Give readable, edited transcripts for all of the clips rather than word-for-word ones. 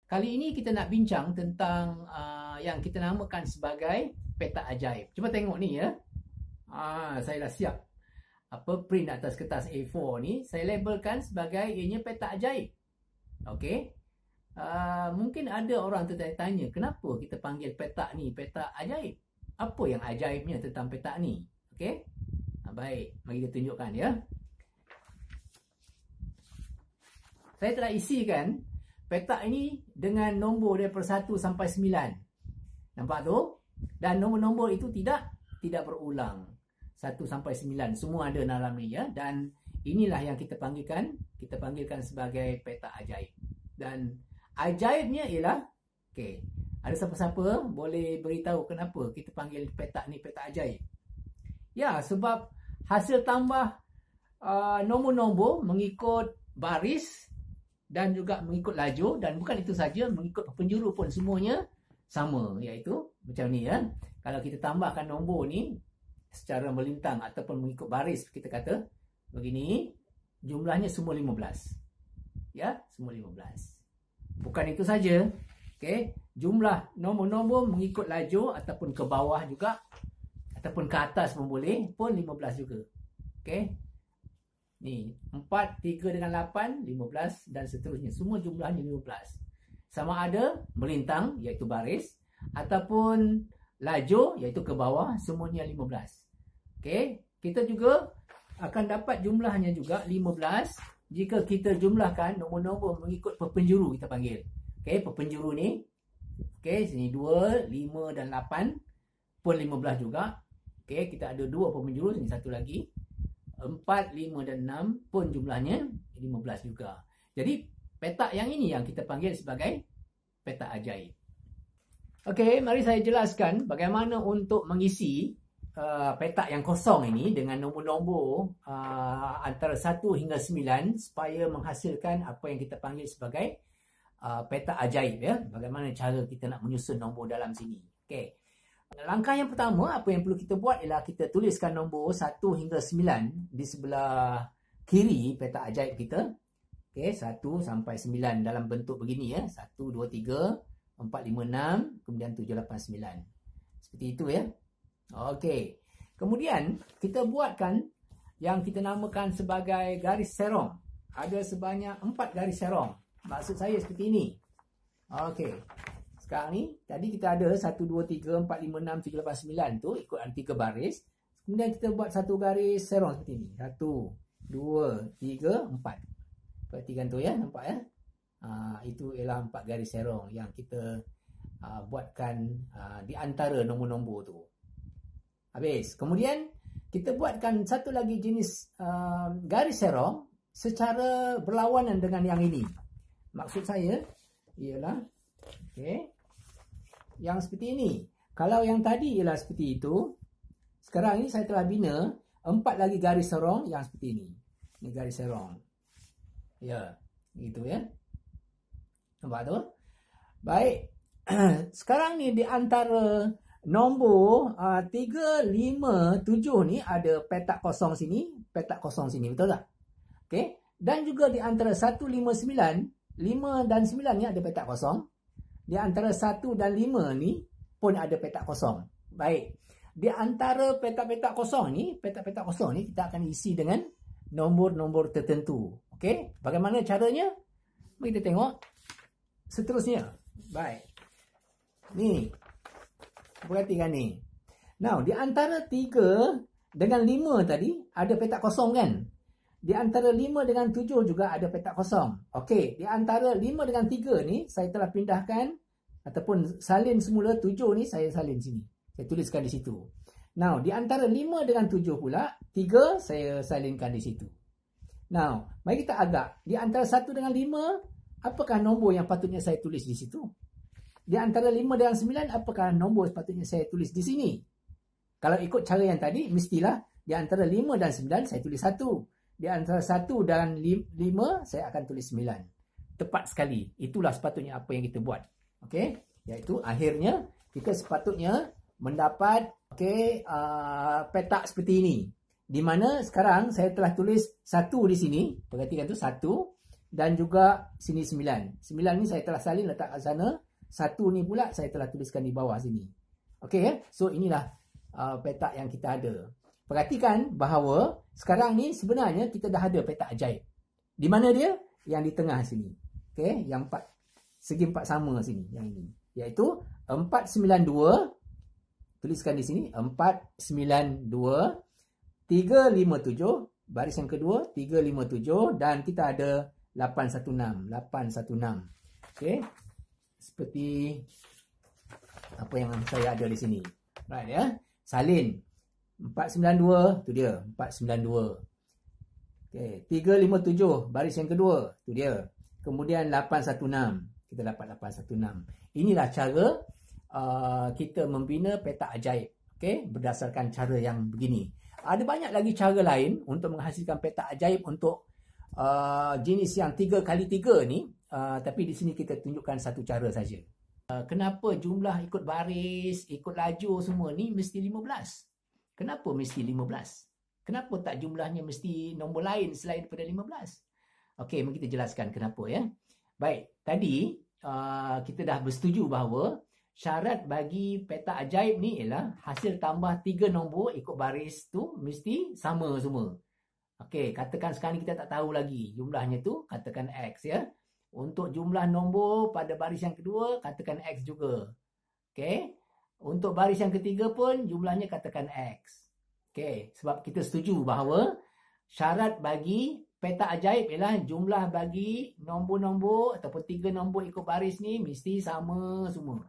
Kali ini kita nak bincang tentang yang kita namakan sebagai peta ajaib. Cuba tengok ni ya. Saya dah siap print atas kertas A4 ni. Saya labelkan sebagai ianya peta ajaib. Okey. Mungkin ada orang tertanya, kenapa kita panggil peta ni peta ajaib? Apa yang ajaibnya tentang peta ni? Okey. Baik, mari kita tunjukkan ya. Saya telah isikan peta ini dengan nombor daripada 1 sampai 9. Nampak tu? Dan nombor-nombor itu tidak berulang. 1 sampai 9 semua ada dalam ni ya. Dan inilah yang kita panggilkan sebagai peta ajaib. Dan ajaibnya ialah, okey, ada siapa-siapa boleh beritahu kenapa kita panggil peta ni peta ajaib? Ya, sebab hasil tambah nombor-nombor mengikut baris dan juga mengikut laju, dan bukan itu saja, mengikut penjuru pun semuanya sama, iaitu macam ni ya. Kalau kita tambahkan nombor ni secara melintang ataupun mengikut baris, kita kata begini, jumlahnya semua 15. Ya, semua 15. Bukan itu saja, okey, jumlah nombor-nombor mengikut laju ataupun ke bawah juga ataupun ke atas pun boleh, pun 15 juga. Okey. Ni 4, 3 dengan 8, 15 dan seterusnya. Semua jumlahnya 15. Sama ada melintang iaitu baris ataupun laju iaitu ke bawah, semuanya 15. Okey, kita juga akan dapat jumlahnya juga 15 jika kita jumlahkan nombor-nombor mengikut perpenjuru kita panggil. Okey, perpenjuru ni. Okey, sini 2, 5 dan 8 pun 15 juga. Okey, kita ada 2 perpenjuru, sini satu lagi. 4, 5 dan 6 pun jumlahnya 15 juga. Jadi peta yang ini yang kita panggil sebagai peta ajaib. Okey, mari saya jelaskan bagaimana untuk mengisi peta yang kosong ini dengan nombor-nombor antara 1 hingga 9 supaya menghasilkan apa yang kita panggil sebagai peta ajaib ya. Bagaimana cara kita nak menyusun nombor dalam sini. Okey. Langkah yang pertama, apa yang perlu kita buat ialah kita tuliskan nombor 1 hingga 9 di sebelah kiri peta ajaib kita. Okey, 1 sampai 9 dalam bentuk begini ya. 1, 2, 3, 4, 5, 6, kemudian 7, 8, 9. Seperti itu ya. Okey. Kemudian kita buatkan yang kita namakan sebagai garis serong. Ada sebanyak 4 garis serong. Maksud saya seperti ini. Okey. Sekarang ni, tadi kita ada 1, 2, 3, 4, 5, 6, 7, 8, 9 tu ikut 3 baris. Kemudian kita buat satu garis serong seperti ini. 1, 2, 3, 4. Perhatikan tu ya, nampak ya. Itu ialah 4 garis serong yang kita buatkan di antara nombor-nombor tu. Habis. Kemudian kita buatkan satu lagi jenis garis serong secara berlawanan dengan yang ini. Maksud saya ialah, okey, yang seperti ini. Kalau yang tadi ialah seperti itu, sekarang ini saya telah bina 4 lagi garis serong yang seperti ini. Ini garis serong. Ya, gitu ya. Nampak tu? Baik. Sekarang ni di antara nombor 3, 5, 7 ni ada petak kosong sini, petak kosong sini. Betul tak? Okey. Dan juga di antara 1, 5, 9, 5 dan 9 ni ada petak kosong. Di antara 1 dan 5 ni pun ada petak kosong. Baik. Di antara petak-petak kosong ni, petak-petak kosong ni kita akan isi dengan nombor-nombor tertentu. Okey? Bagaimana caranya? Mari kita tengok seterusnya. Baik. Ni. Perhatikan ni. Now, di antara 3 dengan 5 tadi ada petak kosong kan? Di antara 5 dengan 7 juga ada petak kosong. Okey, di antara 5 dengan 3 ni saya telah pindahkan ataupun salin semula 7 ni saya salin sini. Saya tuliskan di situ. Now, di antara 5 dengan 7 pula 3 saya salinkan di situ. Now, mari kita agak. Di antara 1 dengan 5, apakah nombor yang patutnya saya tulis di situ? Di antara 5 dengan 9, apakah nombor patutnya saya tulis di sini? Kalau ikut cara yang tadi, mestilah di antara 5 dan 9 saya tulis 1. Di antara 1 dan 5, saya akan tulis 9. Tepat sekali. Itulah sepatutnya apa yang kita buat. Okey? Iaitu akhirnya kita sepatutnya mendapat petak seperti ini. Di mana sekarang saya telah tulis 1 di sini. Perhatikan tu 1. dan juga sini 9. 9 ni saya telah salin letak kat sana. 1 ni pula saya telah tuliskan di bawah sini. Okey ya. So inilah petak yang kita ada. Perhatikan bahawa sekarang ni sebenarnya kita dah ada petak ajaib. Di mana dia? Yang di tengah sini. Okey, yang segi 4 sama sini, yang ini. Iaitu 492. Tuliskan di sini 492 357, baris yang kedua 357 dan kita ada 816. Okey. Seperti apa yang saya ada di sini. Right ya. Salin 492 tu dia, 492. Okey, 357 baris yang kedua tu dia. Kemudian 816. Kita dapat 816. Inilah cara kita membina petak ajaib. Okey, berdasarkan cara yang begini. Ada banyak lagi cara lain untuk menghasilkan petak ajaib untuk jenis yang 3x3 ni, tapi di sini kita tunjukkan satu cara saja. Kenapa jumlah ikut baris, ikut laju semua ni mesti 15? Kenapa mesti 15? Kenapa tak jumlahnya mesti nombor lain selain daripada 15? Okey, mari kita jelaskan kenapa ya. Baik, tadi kita dah bersetuju bahawa syarat bagi petak ajaib ni ialah hasil tambah 3 nombor ikut baris tu mesti sama semua. Okey, katakan sekarang kita tak tahu lagi jumlahnya tu, katakan X ya. Untuk jumlah nombor pada baris yang kedua, katakan X juga. Okey. Untuk baris yang ketiga pun jumlahnya katakan X. Okey, sebab kita setuju bahawa syarat bagi petak ajaib ialah jumlah bagi nombor-nombor ataupun 3 nombor ikut baris ni mesti sama semua.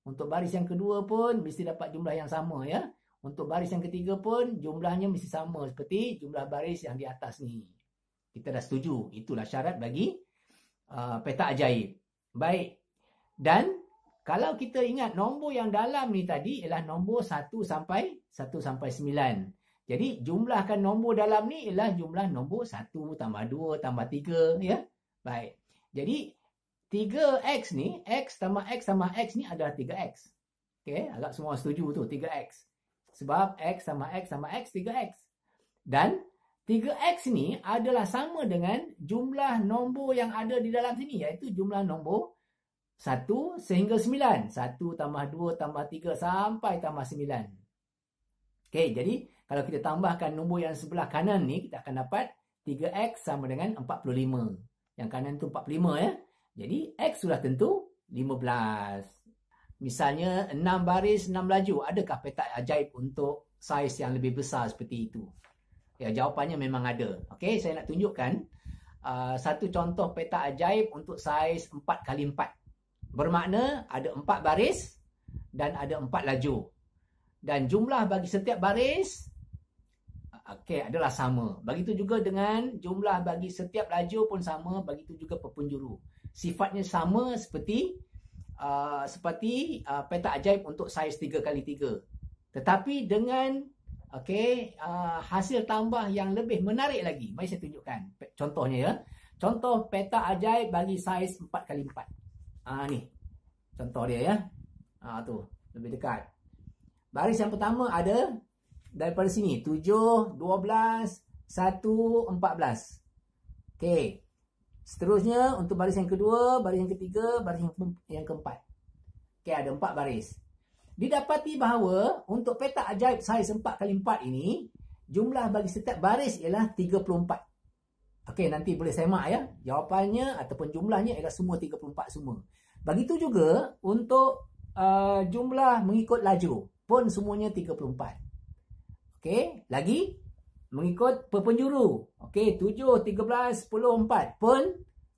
Untuk baris yang kedua pun mesti dapat jumlah yang sama ya. Untuk baris yang ketiga pun jumlahnya mesti sama seperti jumlah baris yang di atas ni. Kita dah setuju. Itulah syarat bagi petak ajaib. Baik. Dan kalau kita ingat nombor yang dalam ni tadi ialah nombor 1 sampai 9. Jadi jumlahkan nombor dalam ni ialah jumlah nombor 1 tambah 2 tambah 3 ya. Baik. Jadi 3x ni, x tambah x tambah x ni adalah 3x. Okey, agak semua setuju tu 3x. Sebab x tambah x tambah x 3x. Dan 3x ni adalah sama dengan jumlah nombor yang ada di dalam sini, iaitu jumlah nombor 1 sehingga 9. 1 tambah 2 tambah 3 sampai tambah 9. Okey, jadi kalau kita tambahkan nombor yang sebelah kanan ni, kita akan dapat 3x sama dengan 45. Yang kanan tu 45 ya. Jadi X sudah tentu 15. Misalnya 6 baris 6 laju. Adakah petak ajaib untuk saiz yang lebih besar seperti itu? Ya, jawapannya memang ada. Okey, saya nak tunjukkan satu contoh petak ajaib untuk saiz 4x4. Bermakna ada 4 baris dan ada 4 laju. Dan jumlah bagi setiap baris adalah sama. Begitu juga dengan jumlah bagi setiap laju pun sama. Begitu juga pepenjuru. Sifatnya sama seperti petak ajaib untuk saiz 3x3. Tetapi dengan hasil tambah yang lebih menarik lagi. Mari saya tunjukkan contohnya ya. Contoh petak ajaib bagi saiz 4x4. Ni. Contoh dia ya. Tu, lebih dekat. Baris yang pertama ada daripada sini 7, 12, 1, 14. Okey. Seterusnya untuk baris yang kedua, baris yang ketiga, baris yang keempat. Okey, ada 4 baris. Didapati bahawa untuk petak ajaib saiz 4x4 ini, jumlah bagi setiap baris ialah 34. Okey, nanti boleh semak ya. Jawapannya ataupun jumlahnya ialah semua 34 semua. Begitu juga untuk jumlah mengikut laju pun semuanya 34. Okey, lagi mengikut pepenjuru. Okey, 7, 13, 10, 4 pun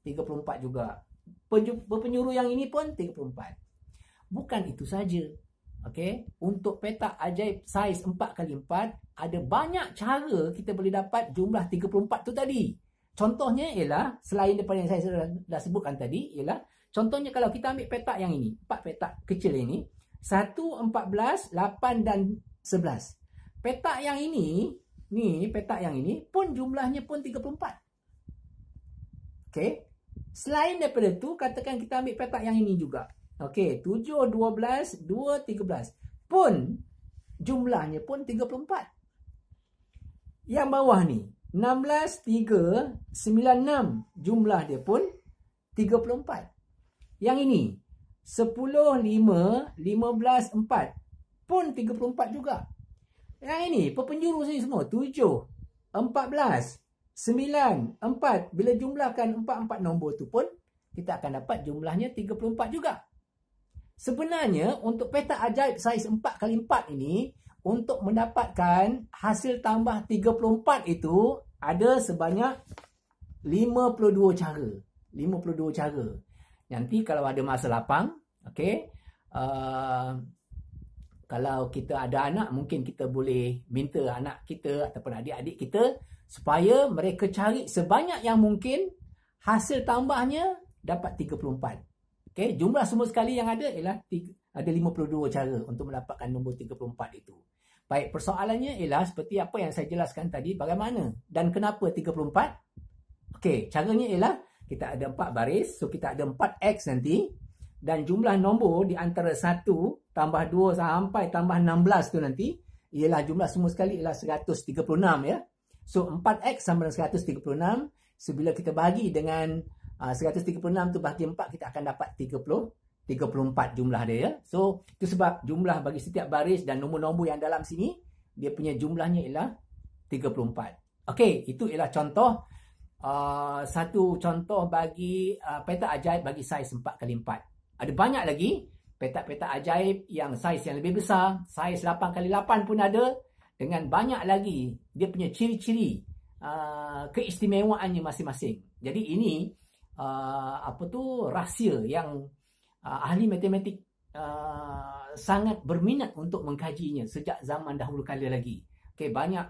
34 juga. Pepenjuru yang ini pun 34. Bukan itu saja. Okey, untuk petak ajaib saiz 4x4 ada banyak cara kita boleh dapat jumlah 34 tu tadi. Contohnya ialah selain daripada yang saya dah sebutkan tadi ialah contohnya kalau kita ambil petak yang ini, 4 petak kecil ini, 1, 14, 8 dan 11. Petak yang ini petak yang ini pun jumlahnya pun 34. Okey. Selain daripada tu, katakan kita ambil petak yang ini juga. Okey, 7, 12, 2, 13. Pun jumlahnya pun 34. Yang bawah ni, 16396 jumlah dia pun 34. Yang ini 10, 5, 15, 4 pun 34 juga. Yang ini penjuru sini semua 7, 14, 9, 4. Bila jumlahkan 4 nombor tu pun kita akan dapat jumlahnya 34 juga. Sebenarnya untuk peta ajaib saiz 4x4 ini, untuk mendapatkan hasil tambah 34 itu ada sebanyak 52 cara. 52 cara. Nanti kalau ada masa lapang, okey, kalau kita ada anak, mungkin kita boleh minta anak kita ataupun adik-adik kita supaya mereka cari sebanyak yang mungkin hasil tambahnya dapat 34. Okey, jumlah semua sekali yang ada ialah ada 52 cara untuk mendapatkan nombor 34 itu. Baik, persoalannya ialah seperti apa yang saya jelaskan tadi, bagaimana dan kenapa 34? Okey, caranya ialah kita ada 4 baris, so kita ada 4x nanti, dan jumlah nombor di antara 1 tambah 2 sampai tambah 16 tu nanti ialah jumlah semua sekali ialah 136 ya. So 4x sama dengan 136. So bila kita bagi dengan 136 tu bagi 4, kita akan dapat 34 jumlah dia ya. So itu sebab jumlah bagi setiap baris dan nombor-nombor yang dalam sini dia punya jumlahnya ialah 34. Okey, itu ialah contoh satu contoh bagi peta ajaib bagi saiz 4x4. Ada banyak lagi peta-peta ajaib yang saiz yang lebih besar, saiz 8x8 pun ada, dengan banyak lagi dia punya ciri-ciri keistimewaannya masing-masing. Jadi ini rahsia yang ahli matematik sangat berminat untuk mengkajinya sejak zaman dahulu kala lagi. Okey, banyak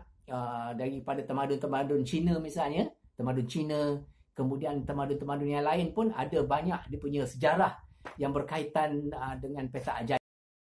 daripada tamadun-tamadun Cina misalnya, tamadun Cina, kemudian tamadun-tamadun yang lain pun ada banyak dia punya sejarah yang berkaitan dengan peta ajaib.